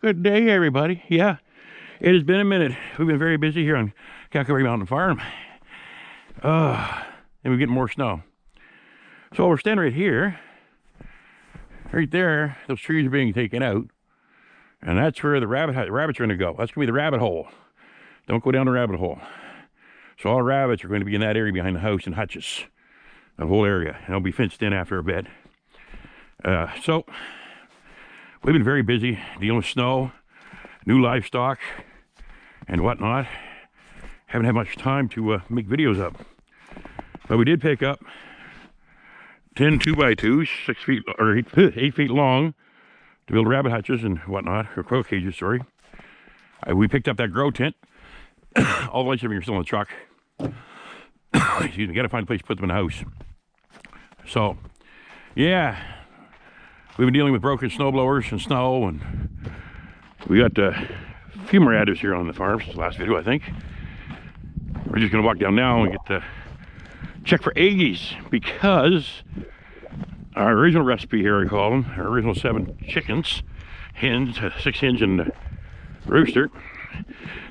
Good day, everybody. Yeah, it has been a minute. We've been very busy here on Calgary Mountain Farm. And we're getting more snow. So we're standing right here. Right there, those trees are being taken out. And that's where the rabbits are going to go. That's going to be the rabbit hole. Don't go down the rabbit hole. So all rabbits are going to be in that area behind the house and hutches. The whole area. And it'll be fenced in after a bit. So we've been very busy dealing with snow, new livestock, and whatnot. Haven't had much time to make videos up. But we did pick up 10 2x2s, 6 feet or 8 feet long, to build rabbit hutches and whatnot, or quail cages, sorry. We picked up that grow tent. All the lights are still in the truck. Excuse me, gotta find a place to put them in the house. So, yeah, we've been dealing with broken snow blowers and snow, and we got a few more adders here on the farm since the last video, I think. We're just gonna walk down now and get the check for eggies, because our original recipe here, I call them, our original 7 chickens, hens, 6 hens and a rooster.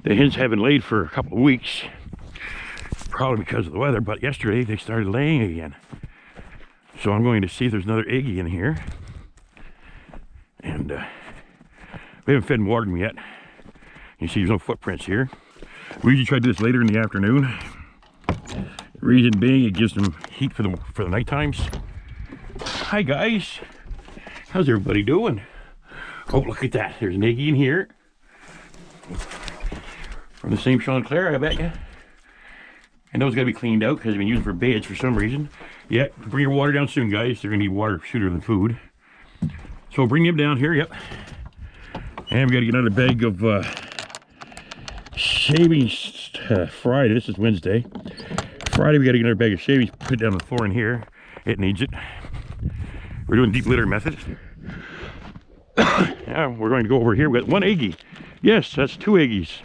The hens haven't laid for a couple of weeks, probably because of the weather, but yesterday they started laying again. So I'm going to see if there's another eggie in here. And we haven't fed and watered them yet. You see there's no footprints here. We usually try to do this later in the afternoon. Reason being, it gives them heat for the night times. Hi guys, how's everybody doing? Oh, look at that, there's an eggie in here. From the same Chanticleer, I bet you. And those gotta be cleaned out because they've been used for beds for some reason. Yeah, bring your water down soon, guys. They're gonna need water sooner than food. So we'll bring them down here, yep. And we gotta get another bag of shavings Friday. This is Wednesday. Friday we gotta get another bag of shavings, put it down on the floor in here. It needs it. We're doing deep litter method. Yeah, we're going to go over here. We got 1 eggie. Yes, that's 2 eggies.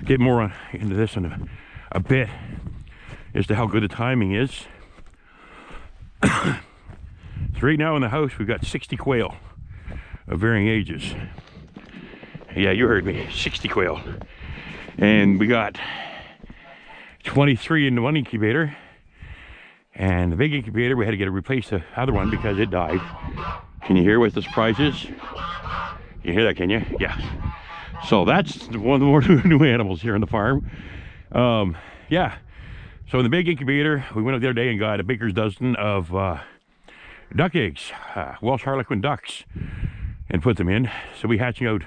Get more into this in a bit as to how good the timing is. So right now in the house we've got 60 quail of varying ages. Yeah, you heard me, 60 quail. And we got 23 in the 1 incubator. And the big incubator, we had to get to replace the other one because it died. Can you hear what the surprise is? You hear that, can you? Yeah. So that's one of the more new animals here on the farm. Yeah. So in the big incubator, we went up the other day and got a baker's dozen of duck eggs, Welsh Harlequin ducks, and put them in. So we hatching out,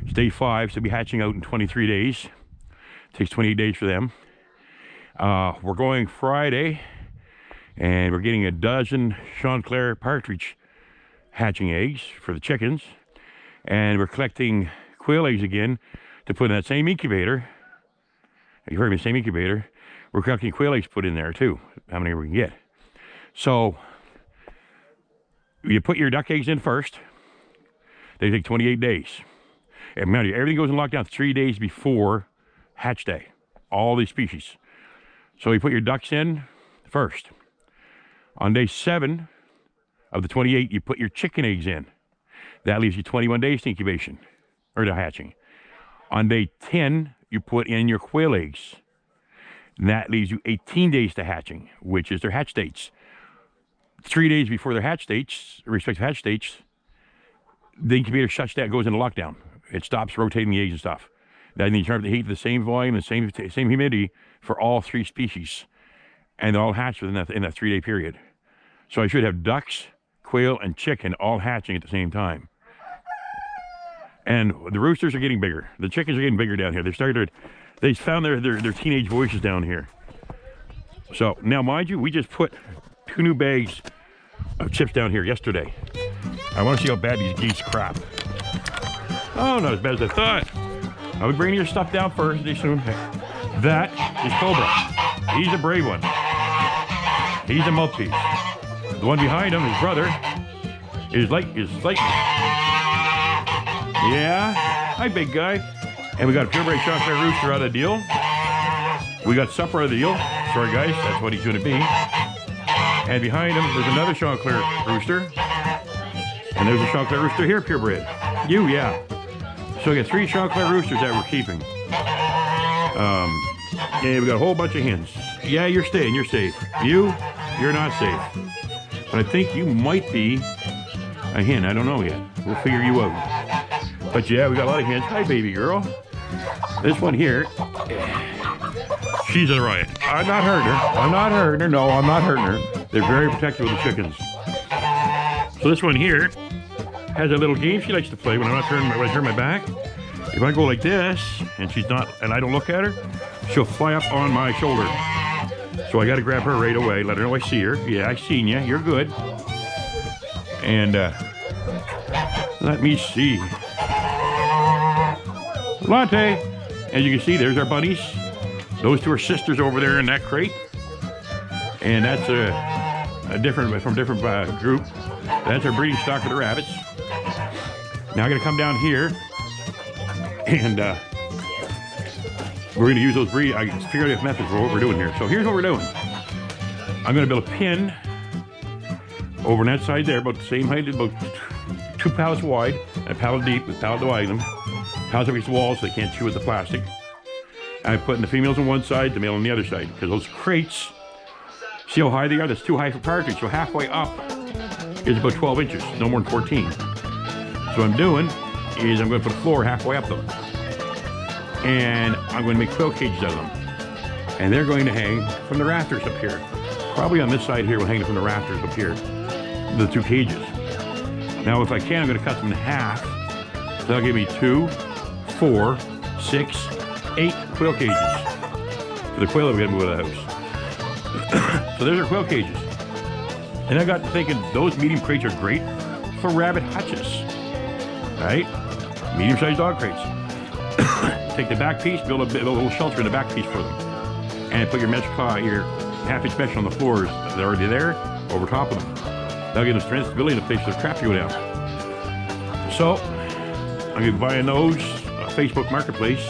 it's day 5, so we'll be hatching out in 23 days. It takes 28 days for them. We're going Friday, and we're getting a dozen Chanticleer partridge hatching eggs for the chickens. And we're collecting quail eggs again to put in that same incubator. You heard me, same incubator. We're collecting quail eggs put in there too, how many we can get. So you put your duck eggs in first. They take 28 days. And remember, everything goes in lockdown 3 days before hatch day, all these species. So you put your ducks in first. On day 7 of the 28, you put your chicken eggs in. That leaves you 21 days to incubation, or to hatching. On day 10, you put in your quail eggs. And that leaves you 18 days to hatching, which is their hatch dates. 3 days before their hatch dates, respective hatch dates, the incubator shuts down, goes into lockdown. It stops rotating the eggs and stuff. Then you turn up the heat, the same volume, the same humidity for all 3 species. And they all hatch within that 3-day period. So I should have ducks, quail, and chicken all hatching at the same time. And the roosters are getting bigger. The chickens are getting bigger down here. They found their teenage voices down here. So now, mind you, we just put 2 new bags of chips down here yesterday. I want to see how bad these geese crap. Oh, not as bad as I thought. I'll be bringing your stuff down first. That is Cobra. He's a brave one. He's a mouthpiece. The one behind him, his brother, is Lightning. Yeah, hi big guy. And we got a purebred Chanticleer rooster out of the deal. We got Supper out of the deal. Sorry guys, that's what he's going to be. And behind him, there's another Chanticleer rooster. And there's a chocolate rooster here, purebred. You, yeah. So we got 3 chocolate roosters that we're keeping. And we got a whole bunch of hens. Yeah, you're staying, you're safe. You're not safe. But I think you might be a hen, I don't know yet. We'll figure you out. But yeah, we got a lot of hens. Hi, baby girl. This one here, she's a riot. I'm not hurting her. I'm not hurting her. No, I'm not hurting her. They're very protective of the chickens. So this one here has a little game she likes to play when I turn my back. If I go like this and she's not, and I don't look at her, she'll fly up on my shoulder. So I got to grab her right away, let her know I see her. Yeah, I seen you. You're good. And let me see. Latte. As you can see, there's our bunnies. Those 2 are sisters over there in that crate. And that's a different group. That's our breeding stock of the rabbits. Now I'm going to come down here and we're going to use those breed. I figured out methods for what we're doing here. So here's what we're doing. I'm going to build a pin over on that side there, about the same height, about 2 pallets wide, and a pallet deep with pallet dividing them. Pallets against the wall so they can't chew with the plastic. I'm putting the females on one side, the male on the other side, because those crates, see how high they are? That's too high for partridge. So halfway up is about 12 inches, no more than 14. So what I'm doing is I'm going to put a floor halfway up them. And I'm going to make quill cages out of them. And they're going to hang from the rafters up here. Probably on this side here, we'll hang it from the rafters up here. The 2 cages. Now if I can, I'm going to cut them in half. So that'll give me 2, 4, 6, 8 quill cages. For the quail that we're going to move out of the house. So there's our quill cages. And I got to thinking, those medium crates are great for rabbit hutches. Right? Medium-sized dog crates. Take the back piece, build a little shelter in the back piece for them. And put your mesh, your half-inch mesh on the floors. They're already there, over top of them. That'll give them strength, stability, and a place for the crap to go down. So, I'm going to be buying those, Facebook Marketplace.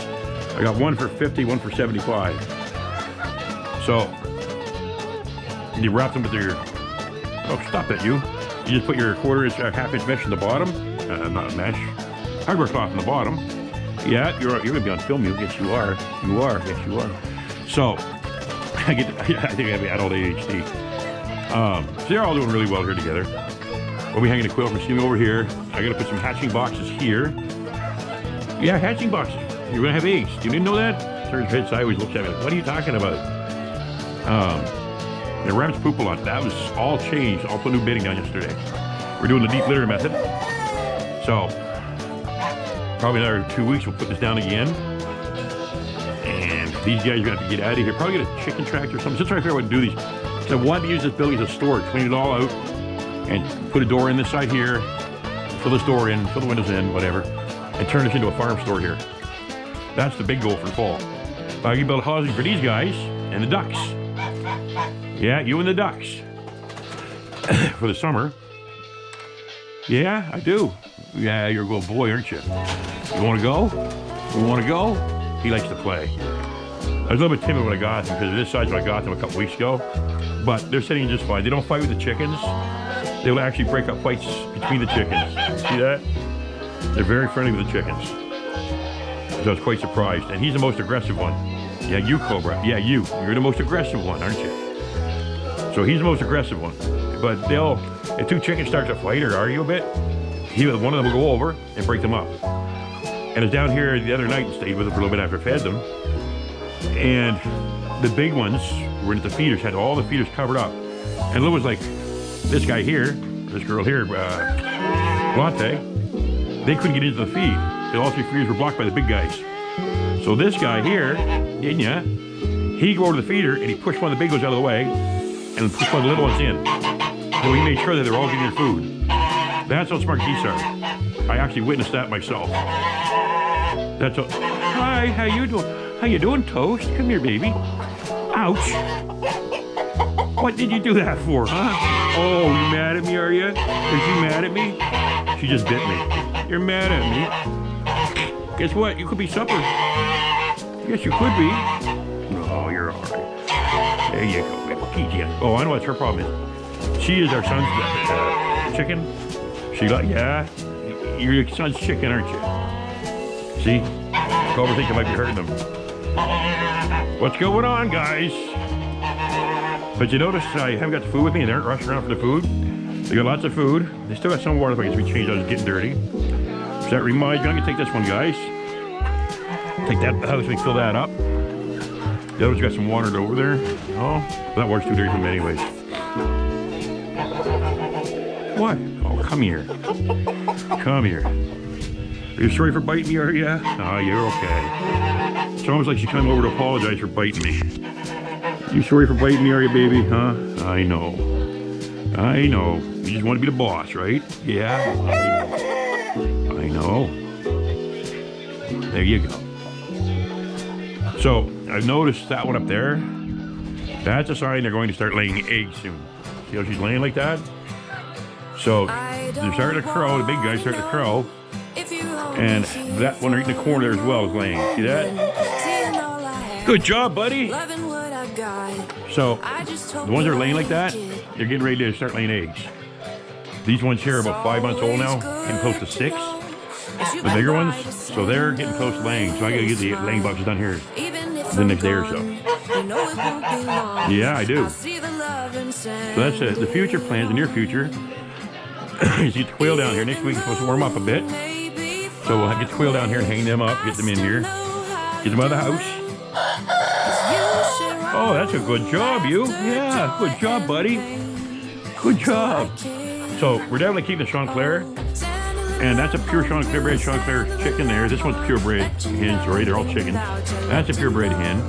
I got one for 50, one for 75. So, you wrap them with your, oh, stop it, you. You just put your quarter-inch, half-inch mesh in the bottom. Not mesh. Hardware cloth in the bottom. Yeah, you're going to be on film. Yes, you are. You are. Yes, you are. So, I think I have adult ADHD. So they're all doing really well here together. We'll be hanging a quilt from Steamy over here. I got to put some hatching boxes here. Yeah, hatching boxes. You're going to have eggs. You didn't know that? Turns head sideways, looks at me like, what are you talking about? The rabbits poop a lot. That was all changed. I'll put new bedding down yesterday. We're doing the deep litter method. So, probably another 2 weeks we'll put this down again. And these guys are going to have to get out of here. Probably get a chicken tractor or something. Just trying to figure out what to do these. So I want to use this building as a storage. Clean it all out. And put a door in this side here. Fill this door in. Fill the windows in. Whatever. And turn this into a farm store here. That's the big goal for the fall. But I can build housing for these guys and the ducks. Yeah, you and the ducks. For the summer. Yeah, I do. Yeah, you're a good boy, aren't you? You want to go? You want to go? He likes to play. I was a little bit timid when I got them because of this size when I got them a couple weeks ago. But they're sitting just fine. They don't fight with the chickens. They will actually break up fights between the chickens. See that? They're very friendly with the chickens. So I was quite surprised. And he's the most aggressive one. Yeah, you, Cobra. Yeah, you. You're the most aggressive one, aren't you? So he's the most aggressive one. But if 2 chickens start to fight or argue a bit, one of them will go over and break them up. And I was down here the other night and stayed with them for a little bit after I fed them. And the big ones were in the feeders, had all the feeders covered up. And Lou was like, this guy here, this girl here, Latte, they couldn't get into the feed. And all 3 feeders were blocked by the big guys. So this guy here, Dinya, he'd go over to the feeder and he pushed one of the big ones out of the way and pushed one of the little ones in. So he made sure that they're all getting their food. That's how smart geese are. I actually witnessed that myself. That's a, hi, how you doing? How you doing, Toast? Come here, baby. Ouch. What did you do that for, huh? Oh, you mad at me, are you? Are you mad at me? She just bit me. You're mad at me. Guess what? You could be supper. Yes, you could be. Oh, you're all right. There you go, baby. PG. Oh, I know what her problem is. She is our son's chicken. She like, yeah? You're your son's chicken, aren't you? See? Cobra think I might be hurting them. What's going on, guys? But you notice I haven't got the food with me and they aren't rushing around for the food. They got lots of food. They still got some water things we changed out. It's getting dirty. So that reminds me, I'm gonna take this one, guys. Take that to the house, we fill that up. The other's got some water over there. Oh, that water's too dirty for me anyways. What? Oh, come here. Come here. Are you sorry for biting me, are you? Oh, you're okay. It's almost like she's coming over to apologize for biting me. You sorry for biting me, are you, baby? Huh? I know. I know. You just want to be the boss, right? Yeah, I know. There you go. So, I've noticed that one up there. That's a sign they're going to start laying eggs soon. See how she's laying like that? So, they're starting to crow. The big guy's starting to crow. And that one right in the corner there as well is laying. See that? Good job, buddy. So, the ones that are laying like that, they're getting ready to start laying eggs. These ones here are about 5 months old now, getting close to 6. The bigger ones, so they're getting close to laying. So I gotta get the laying boxes done here the next day or so. Yeah, I do. So that's it. The future plans, the near future, is get the quail down here. Next week it's supposed to warm up a bit. So we'll get the quail down here and hang them up, get them in here, get them out of the house. Oh, that's a good job, you. Yeah, good job, buddy. Good job. So we're definitely keeping Chanticleer. And that's a pure Chanticleer bred Chanticleer chicken there. This one's purebred hen, sorry, they're all chickens. That's a purebred hen.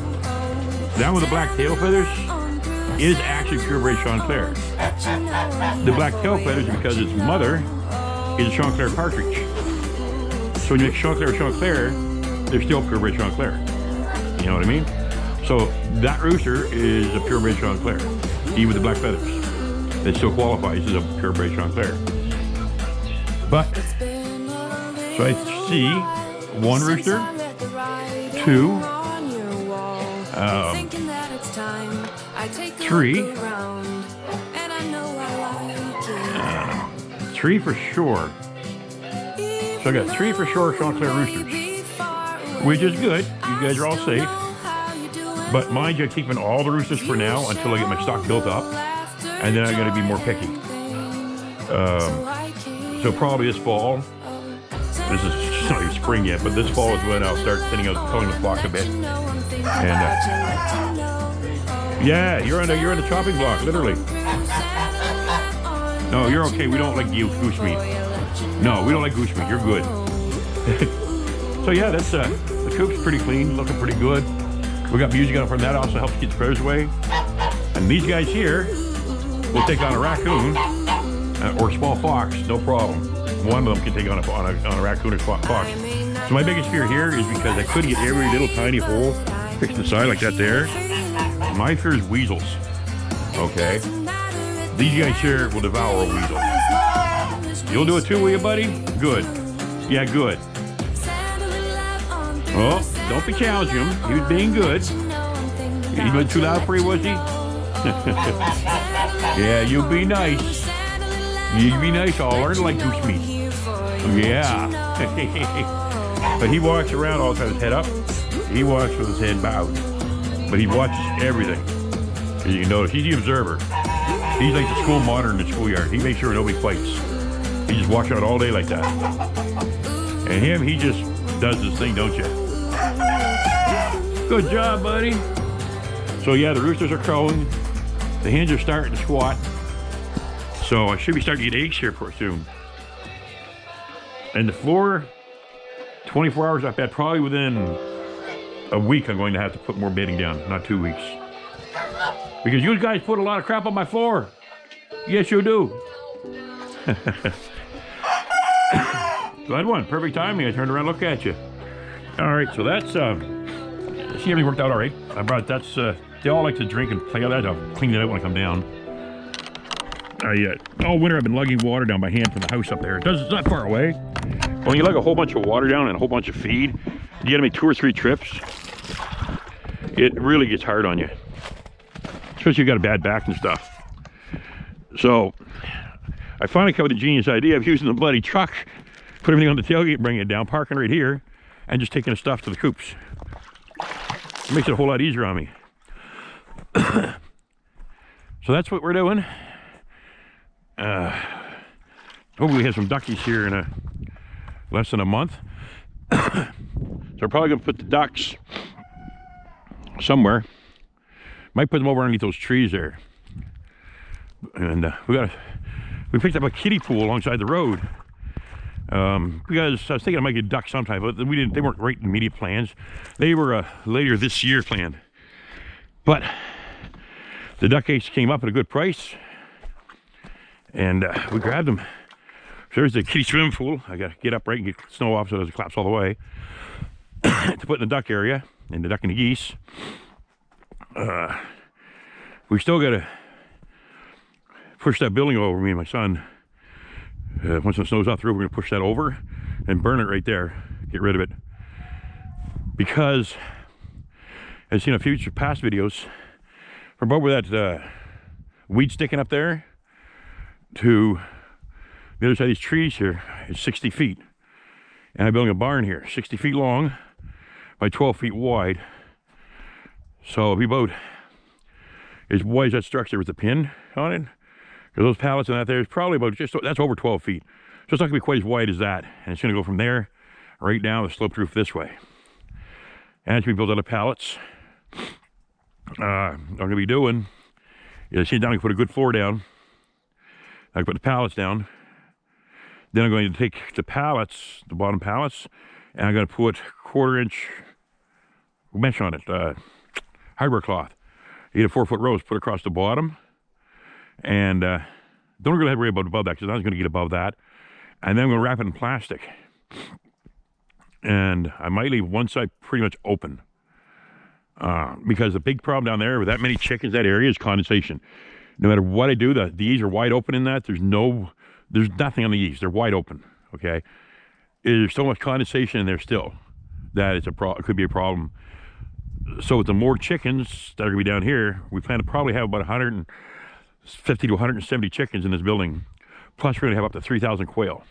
That one with the black tail feathers is actually purebred Chanticleer. The black tail feathers, because its mother is a Chanticleer partridge. So when you make Chanticleer Chanticleer, they're still purebred Chanticleer. You know what I mean? So that rooster is a purebred Chanticleer, even with the black feathers. It still qualifies as a purebred Chanticleer. But, so I see one rooster, 2, 3, 3 for sure. So I got 3 for sure Chanticleer roosters, which is good. You guys are all safe. But mind you, I'm keeping all the roosters for now until I get my stock built up, and then I'm going to be more picky. So probably this fall, this is not even spring yet, but this fall is when I'll start thinning out, culling the flock a bit. And yeah, you're on the chopping block, literally. No, you're okay. We don't like goose meat. No, we don't like goose meat. You're good. So yeah, that's the coop's pretty clean, looking pretty good. We got music on from that, also helps keep the predators away. And these guys here will take on a raccoon or small fox, no problem. One of them can take on a raccoon or fox. So my biggest fear here is because I couldn't get every little tiny hole fixed inside like that there. My fear is weasels. Okay? These guys here will devour a weasel. You'll do it too, will you, buddy? Good. Yeah, good. Oh, don't be challenging him. He was being good. He went too loud for you, was he? Yeah, you be nice. You be nice. I'll learn to like goose meat. Yeah. But he walks around all the time with his head up. He walks with his head bowed. But he watches everything. As you can notice, he's the observer. He's like the school monitor in the schoolyard. He makes sure nobody fights. He just walks out all day like that. And him, he just does this thing, don't you? Good job, buddy. So yeah, the roosters are crowing. The hens are starting to squat. So I should be starting to get eggs here pretty soon. And the floor, 24 hours, I bet probably within a week I'm going to have to put more bedding down, not 2 weeks. Because you guys put a lot of crap on my floor. Yes, you do. Good one, perfect timing. I turned around, look at you. All right, so that's, see, everything worked out all right. I brought, that's, they all like to drink and play all that. I'll clean that out when I come down. All winter I've been lugging water down by hand from the house up there. It's not far away. When you lug a whole bunch of water down and a whole bunch of feed, you gotta make 2 or 3 trips. It really gets hard on you. Especially if you got a bad back and stuff. So, I finally come with a genius idea of using the bloody truck, put everything on the tailgate, bringing it down, parking right here, and just taking the stuff to the coops. It makes it a whole lot easier on me. So that's what we're doing. Hopefully we have some duckies here in less than a month. So we're probably gonna put the ducks somewhere. Might put them over underneath those trees there. And we picked up a kiddie pool alongside the road. Because I was thinking I might get ducks sometime, but they weren't right in immediate plans. They were later this year planned. But the duck eggs came up at a good price, and we grabbed them. So there's the kiddie swimming pool. I got to get up right and get snow off so it doesn't collapse all the way. To put in the duck area, and the duck and the geese. We still got to push that building over, me and my son. Once the snow's off the roof, we're going to push that over and burn it right there. Get rid of it. Because, as seen in future past videos, from over that weed sticking up there to the other side of these trees here is 60 feet. And I'm building a barn here, 60 feet long by 12 feet wide. So it'll be about as wide as that structure with the pin on it. Because those pallets and that there is probably about that's over 12 feet. So it's not gonna be quite as wide as that. And it's gonna go from there right down the sloped roof this way. And it's gonna be built out of pallets. I'm gonna be doing, see down, I can put a good floor down. I can put the pallets down. Then I'm going to take the pallets, the bottom pallets, and I'm going to put 1/4-inch mesh on it, hardware cloth. You get a 4-foot rows, put across the bottom, and don't really have to worry about above that because I was going to get above that. And then I'm going to wrap it in plastic. And I might leave one side pretty much open. Because the big problem down there with that many chickens, that area, is condensation. No matter what I do, the eaves are wide open in that. There's nothing on the eaves. They're wide open, okay? There's so much condensation in there still that it could be a problem. So with the more chickens that are going to be down here, we plan to probably have about 150 to 170 chickens in this building. Plus, we're going to have up to 3,000 quail.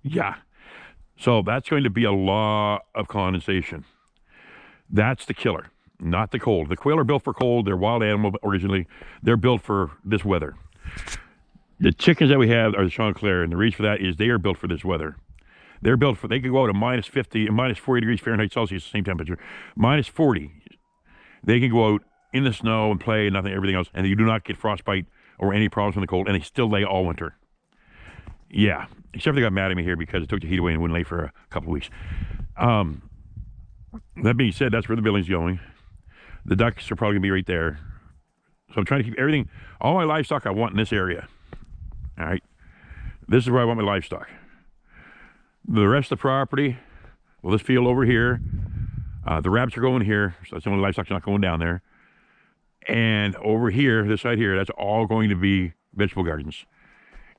Yeah. So that's going to be a lot of condensation. That's the killer, not the cold. The quail are built for cold. They're wild animal originally. They're built for this weather. The chickens that we have are the Chanticleer, and the reason for that is they are built for this weather. They're built for, they can go out to minus 50 and minus 40 degrees Fahrenheit Celsius, the same temperature. Minus 40. They can go out in the snow and play and nothing, everything else, and you do not get frostbite or any problems from the cold, and they still lay all winter. Yeah, except they got mad at me here because it took the heat away and wouldn't lay for a couple of weeks. That being said, that's where the building's going. The ducks are probably gonna be right there. So I'm trying to keep everything, all my livestock I want in this area. All right, this is where I want my livestock. The rest of the property, well, this field over here, the rabbits are going here, so that's the only livestock's not going down there. And over here, this side here, that's all going to be vegetable gardens.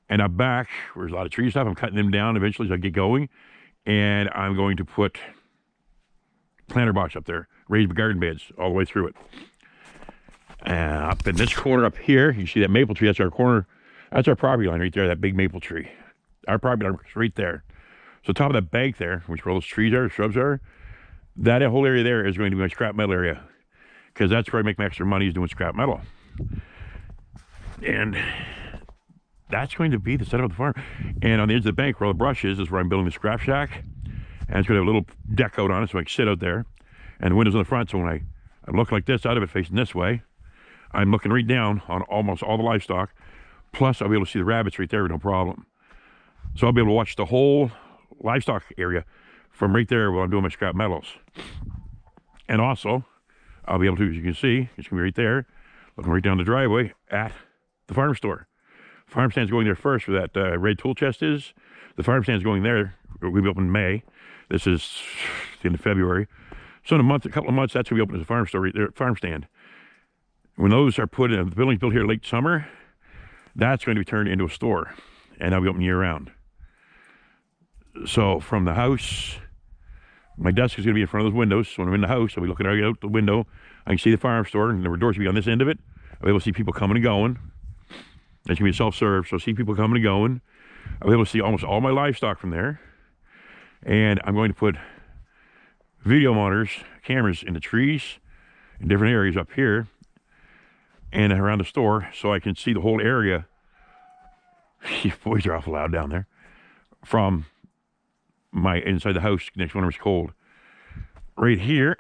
And up back, where there's a lot of tree stuff, I'm cutting them down eventually as I get going. And I'm going to put planter box up there, raised garden beds all the way through it. Up in this corner up here, you see that maple tree, that's our corner, that's our property line right there, that big maple tree. Our property line is right there. So top of that bank there, which where all those trees are, shrubs are, that whole area there is going to be my scrap metal area. Because that's where I make my extra money, is doing scrap metal. And that's going to be the setup of the farm. And on the edge of the bank where all the brush is where I'm building the scrap shack. And it's going to have a little deck out on it so I can sit out there. And the windows in the front, so when I look like this out of it facing this way, I'm looking right down on almost all the livestock. Plus, I'll be able to see the rabbits right there with no problem. So I'll be able to watch the whole livestock area from right there while I'm doing my scrap metals. And also, I'll be able to, as you can see, it's going to be right there, looking right down the driveway at the farm store. Farm stand's going there first where that red tool chest is. The farm stand's going there. We'll be open in May. This is the end of February. So in a couple of months, that's going to be open as a farm store right there, farm stand. When those are put in, the building's built here late summer, that's going to be turned into a store. And I'll be open year round. So from the house, my desk is going to be in front of those windows. So when I'm in the house, I'll be looking right out the window. I can see the farm store, and the doors will be on this end of it. I'll be able to see people coming and going. It's gonna be self-serve, so see people coming and going. I'll be able to see almost all my livestock from there. And I'm going to put video monitors, cameras in the trees, in different areas up here and around the store, so I can see the whole area. You boys are awful loud down there. From my inside the house next when it's cold. Right here,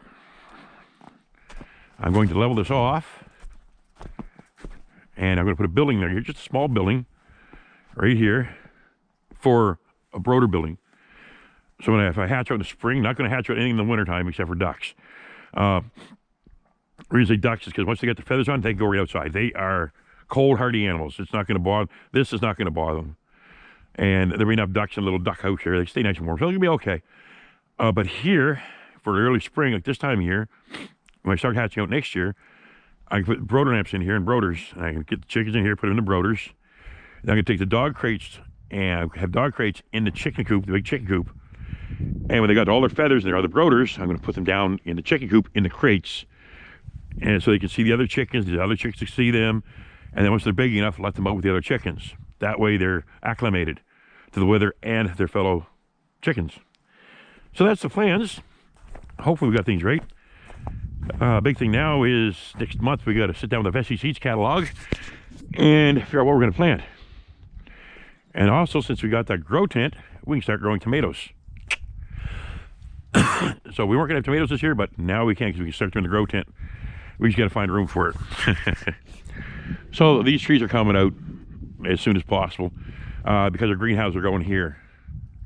I'm going to level this off, and I'm going to put a building there. Just a small building right here for a brooder building. So if I hatch out in the spring, not going to hatch out anything in the wintertime except for ducks. Reason I say ducks is because once they get the feathers on, they go right outside. They are cold, hardy animals. It's not going to bother. This is not going to bother them. And there'll be enough ducks in a little duck house here. They stay nice and warm, so it'll be okay. But here, for early spring, like this time of year, when I start hatching out next year, I can put brooder lamps in here and brooders. And I can get the chickens in here, put them in the brooders. Then I'm going to take the dog crates and have dog crates in the chicken coop, the big chicken coop. And when they got all their feathers and there are the brooders, I'm going to put them down in the chicken coop in the crates. And so they can see the other chickens can see them. And then once they're big enough, let them out with the other chickens. That way they're acclimated to the weather and their fellow chickens. So that's the plans. Hopefully we got things right. Big thing now is next month we got to sit down with the Vessi Seeds catalog and figure out what we're going to plant. And also, since we got that grow tent, we can start growing tomatoes. So we weren't going to have tomatoes this year, but now we can because we can start doing the grow tent. We just got to find room for it. So these trees are coming out as soon as possible because our greenhouses are going here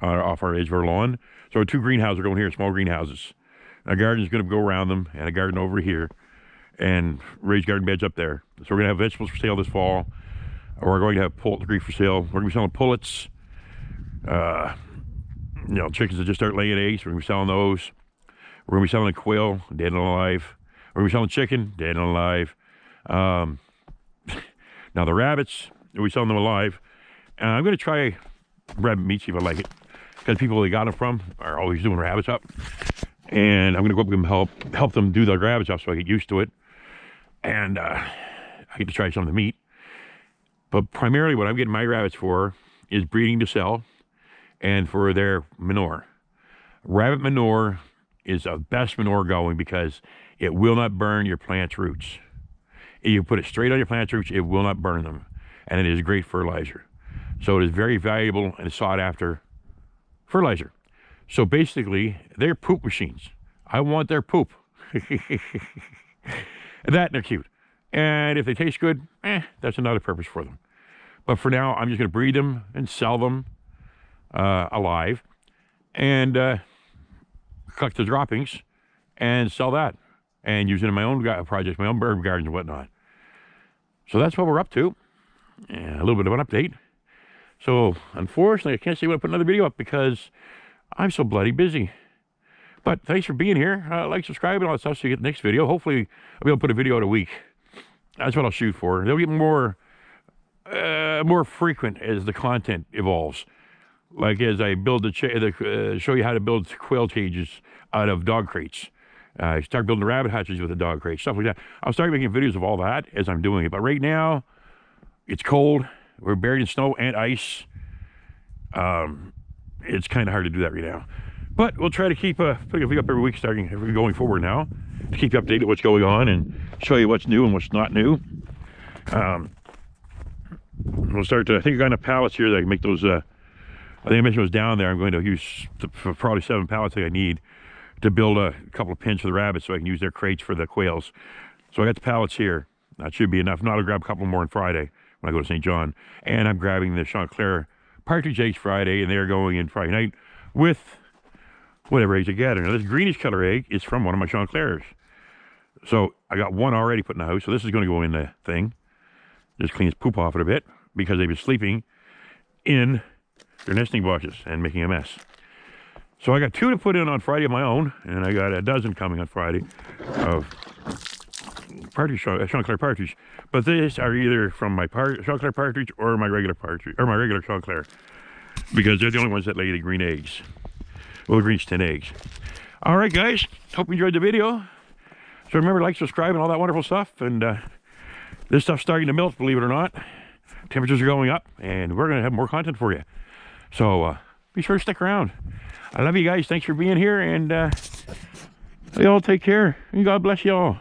off our edge of our lawn. So our two greenhouses are going here, small greenhouses. A garden is going to go around them, and a garden over here, and raised garden beds up there. So we're going to have vegetables for sale this fall. We're going to have poultry for sale. We're going to be selling pullets. You know, chickens that just start laying eggs. We're going to be selling those. We're going to be selling quail, dead and alive. We're going to be selling chicken, dead and alive. Now the rabbits, we're selling them alive. I'm going to try rabbit meat, see if I like it. Because people they got them from are always doing rabbits up. And I'm going to go up and help them do the rabbits up so I get used to it. And I get to try some of the meat. But primarily what I'm getting my rabbits for is breeding to sell and for their manure. Rabbit manure is the best manure going because it will not burn your plant's roots. If you put it straight on your plant's roots, it will not burn them. And it is great fertilizer. So it is very valuable and sought after fertilizer. So basically, they're poop machines. I want their poop. That, they're cute. And if they taste good, that's another purpose for them. But for now, I'm just going to breed them and sell them alive. And collect the droppings and sell that. And use it in my own projects, my own bird gardens and whatnot. So that's what we're up to. And a little bit of an update. So, unfortunately, I can't say when I put another video up because I'm so bloody busy. But thanks for being here. Like, subscribe, and all that stuff so you get the next video. Hopefully, I'll be able to put a video out a week. That's what I'll shoot for. They'll get more frequent as the content evolves. Like as I build show you how to build quail cages out of dog crates. Start building rabbit hutches with a dog crate, stuff like that. I'll start making videos of all that as I'm doing it. But right now, it's cold. We're buried in snow and ice. It's kind of hard to do that right now. But we'll try to keep putting a video up every week going forward now to keep you updated what's going on and show you what's new and what's not new. We'll start to, I think I got enough pallets here that I can make those, I think I mentioned it was down there. I'm going to use probably 7 pallets that I need to build a couple of pens for the rabbits so I can use their crates for the quails. So I got the pallets here. That should be enough. Now I'll grab a couple more on Friday when I go to St. John. And I'm grabbing the Chanticleer partridge eggs Friday, and they're going in Friday night with whatever eggs I get. Now this greenish color egg is from one of my Chanticleers. So I got one already put in the house, so this is going to go in the thing. Just clean its poop off it a bit because they've been sleeping in their nesting boxes and making a mess. So I got 2 to put in on Friday of my own, and I got a dozen coming on Friday of partridge, Chanticleer partridge. But these are either from my Chanticleer partridge or my regular partridge, or my regular Chanticleer, because they're the only ones that lay the green eggs. Well, the green 10 eggs. All right, guys. Hope you enjoyed the video. So remember, like, subscribe, and all that wonderful stuff. And this stuff's starting to melt, believe it or not. temperatures are going up, and we're gonna have more content for you. So be sure to stick around. I love you guys. Thanks for being here, and y'all take care, and God bless y'all.